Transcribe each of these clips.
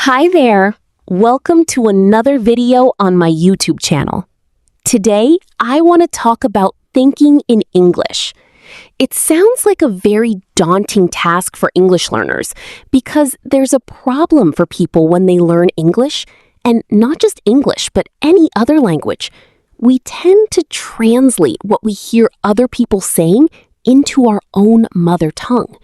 Hi there! Welcome to another video on my YouTube channel. Today, I want to talk about thinking in English. It sounds like a very daunting task for English learners because there's a problem for people when they learn English, and not just English, but any other language. We tend to translate what we hear other people saying into our own mother tongue.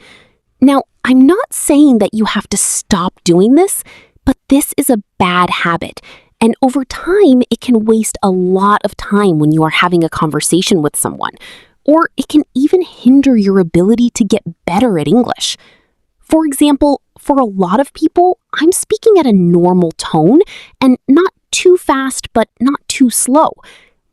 Now, I'm not saying that you have to stop doing this, but this is a bad habit, and over time, it can waste a lot of time when you are having a conversation with someone, or it can even hinder your ability to get better at English. For example, for a lot of people, I'm speaking at a normal tone and not too fast, but not too slow.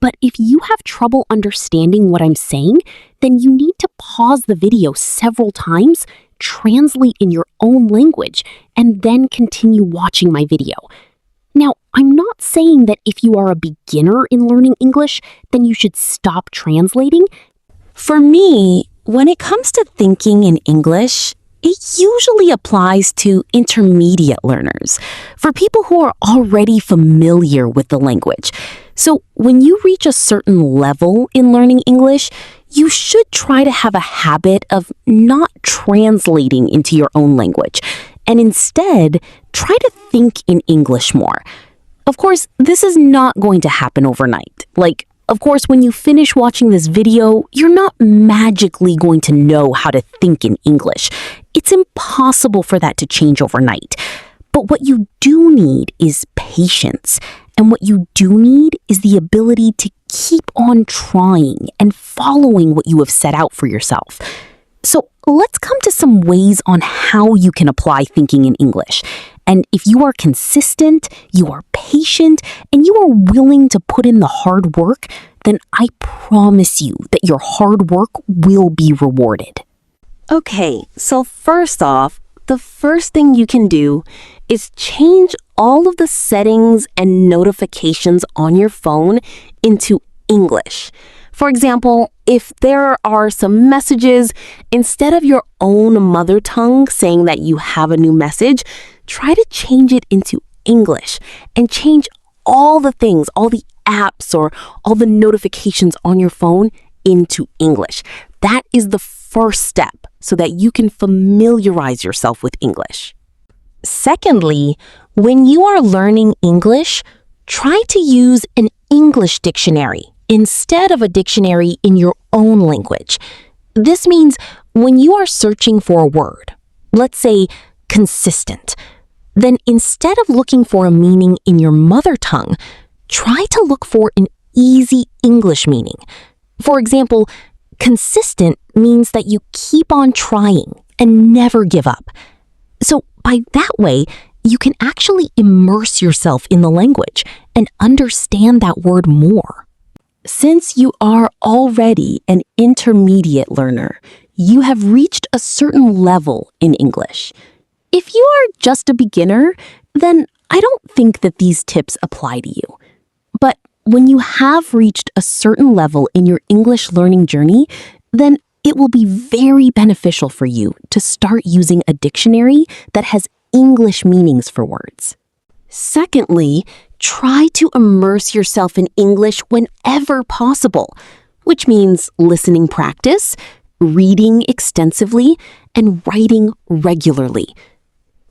But if you have trouble understanding what I'm saying, then you need to pause the video several times, translate in your own language, and then continue watching my video. Now, I'm not saying that if you are a beginner in learning English, then you should stop translating. For me, when it comes to thinking in English, it usually applies to intermediate learners, for people who are already familiar with the language. So when you reach a certain level in learning English, you should try to have a habit of not translating into your own language, and instead try to think in English more. Of course, this is not going to happen overnight. Of course, when you finish watching this video, you're not magically going to know how to think in English. It's impossible for that to change overnight. But what you do need is patience. And what you do need is the ability to keep on trying and following what you have set out for yourself. So let's come to some ways on how you can apply thinking in English. And if you are consistent, you are patient, and you are willing to put in the hard work, then I promise you that your hard work will be rewarded. Okay, so first off, the first thing you can do is change all of the settings and notifications on your phone into English. For example, if there are some messages, instead of your own mother tongue saying that you have a new message, try to change it into English and change all the things, all the apps or all the notifications on your phone into English. That is the first step so that you can familiarize yourself with English. Secondly, when you are learning English, try to use an English dictionary instead of a dictionary in your own language. This means when you are searching for a word, let's say consistent, then instead of looking for a meaning in your mother tongue, try to look for an easy English meaning. For example, consistent means that you keep on trying and never give up. So by that way, you can actually immerse yourself in the language and understand that word more. Since you are already an intermediate learner, you have reached a certain level in English. If you are just a beginner, then I don't think that these tips apply to you. But when you have reached a certain level in your English learning journey, then it will be very beneficial for you to start using a dictionary that has English meanings for words. Secondly, try to immerse yourself in English whenever possible, which means listening practice, reading extensively, and writing regularly.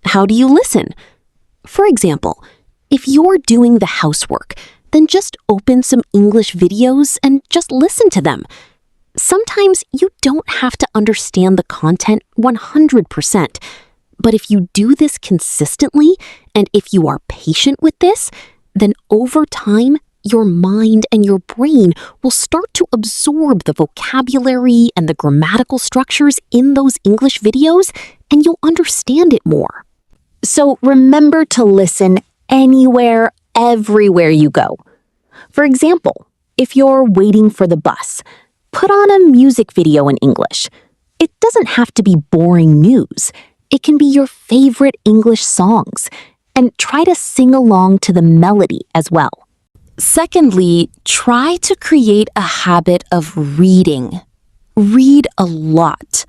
How do you listen? For example, if you're doing the housework, then just open some English videos and just listen to them. Sometimes you don't have to understand the content 100%, but if you do this consistently and if you are patient with this, then over time, your mind and your brain will start to absorb the vocabulary and the grammatical structures in those English videos, and you'll understand it more. So remember to listen anywhere, everywhere you go. For example, if you're waiting for the bus, put on a music video in English. It doesn't have to be boring news. It can be your favorite English songs, and try to sing along to the melody as well. Secondly, try to create a habit of reading. Read a lot.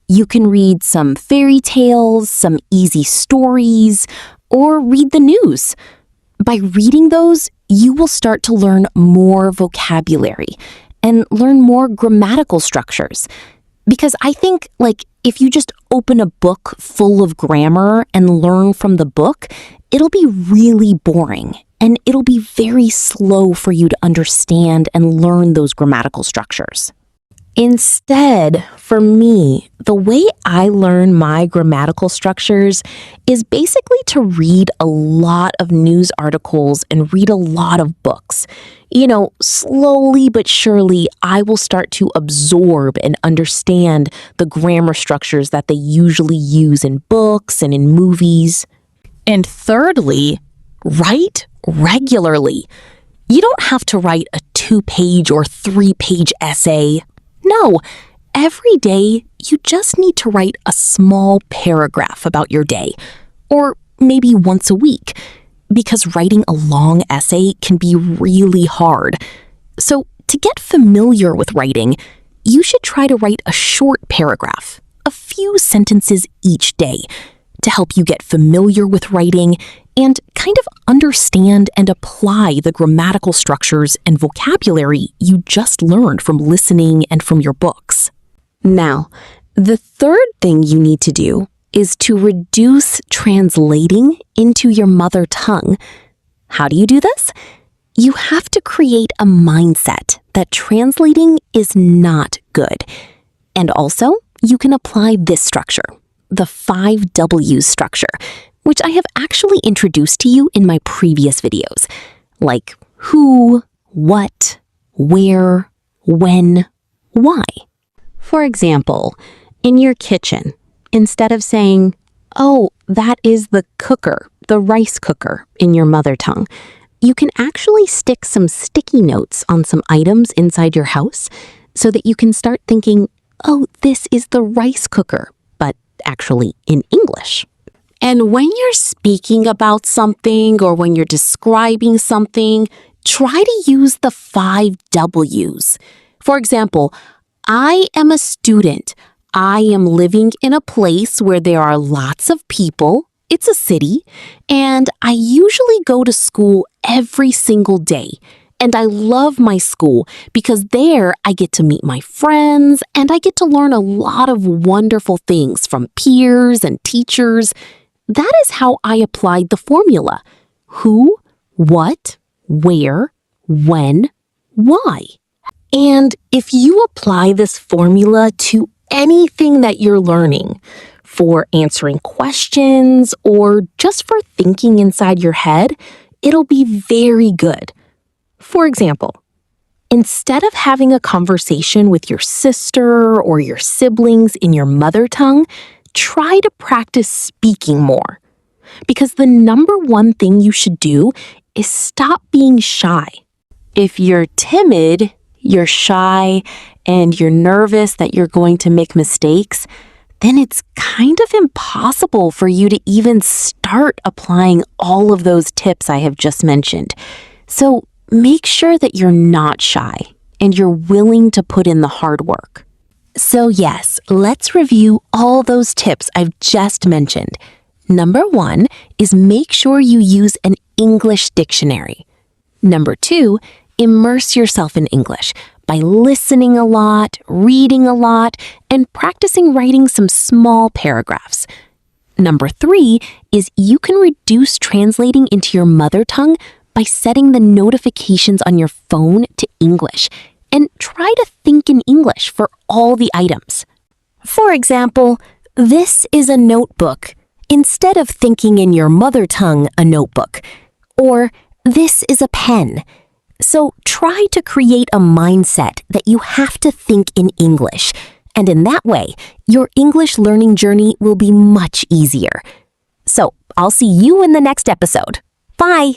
You can read some fairy tales, some easy stories, or read the news. By reading those, you will start to learn more vocabulary and learn more grammatical structures. Because I think, if you just open a book full of grammar and learn from the book, it'll be really boring and it'll be very slow for you to understand and learn those grammatical structures. Instead, for me, the way I learn my grammatical structures is basically to read a lot of news articles and read a lot of books. Slowly but surely, I will start to absorb and understand the grammar structures that they usually use in books and in movies. And thirdly, write regularly. You don't have to write a 2-page or 3-page essay. No, every day you just need to write a small paragraph about your day, or maybe once a week, because writing a long essay can be really hard. So to get familiar with writing, you should try to write a short paragraph, a few sentences each day, to help you get familiar with writing and kind of understand and apply the grammatical structures and vocabulary you just learned from listening and from your books. Now, the third thing you need to do is to reduce translating into your mother tongue. How do you do this? You have to create a mindset that translating is not good. And also, you can apply this structure, the 5 W's structure, which I have actually introduced to you in my previous videos, like who, what, where, when, why. For example, in your kitchen, instead of saying, "Oh, that is the cooker, the rice cooker," in your mother tongue, you can actually stick some sticky notes on some items inside your house so that you can start thinking, "Oh, this is the rice cooker," but actually in English. And when you're speaking about something or when you're describing something, try to use the 5 W's. For example, I am a student. I am living in a place where there are lots of people. It's a city. And I usually go to school every single day. And I love my school because there I get to meet my friends and I get to learn a lot of wonderful things from peers and teachers. That is how I applied the formula. Who, what, where, when, why. And if you apply this formula to anything that you're learning, for answering questions or just for thinking inside your head, it'll be very good. For example, instead of having a conversation with your sister or your siblings in your mother tongue, try to practice speaking more. Because the number one thing you should do is stop being shy. If you're timid, you're shy, and you're nervous that you're going to make mistakes, then it's kind of impossible for you to even start applying all of those tips I have just mentioned. So make sure that you're not shy and you're willing to put in the hard work. So yes, let's review all those tips I've just mentioned. Number 1 is make sure you use an English dictionary. Number 2, immerse yourself in English by listening a lot, reading a lot, and practicing writing some small paragraphs. Number 3 is you can reduce translating into your mother tongue by setting the notifications on your phone to English and try to think in English for all the items. For example, this is a notebook, instead of thinking in your mother tongue a notebook. Or this is a pen. So try to create a mindset that you have to think in English. And in that way, your English learning journey will be much easier. So I'll see you in the next episode. Bye!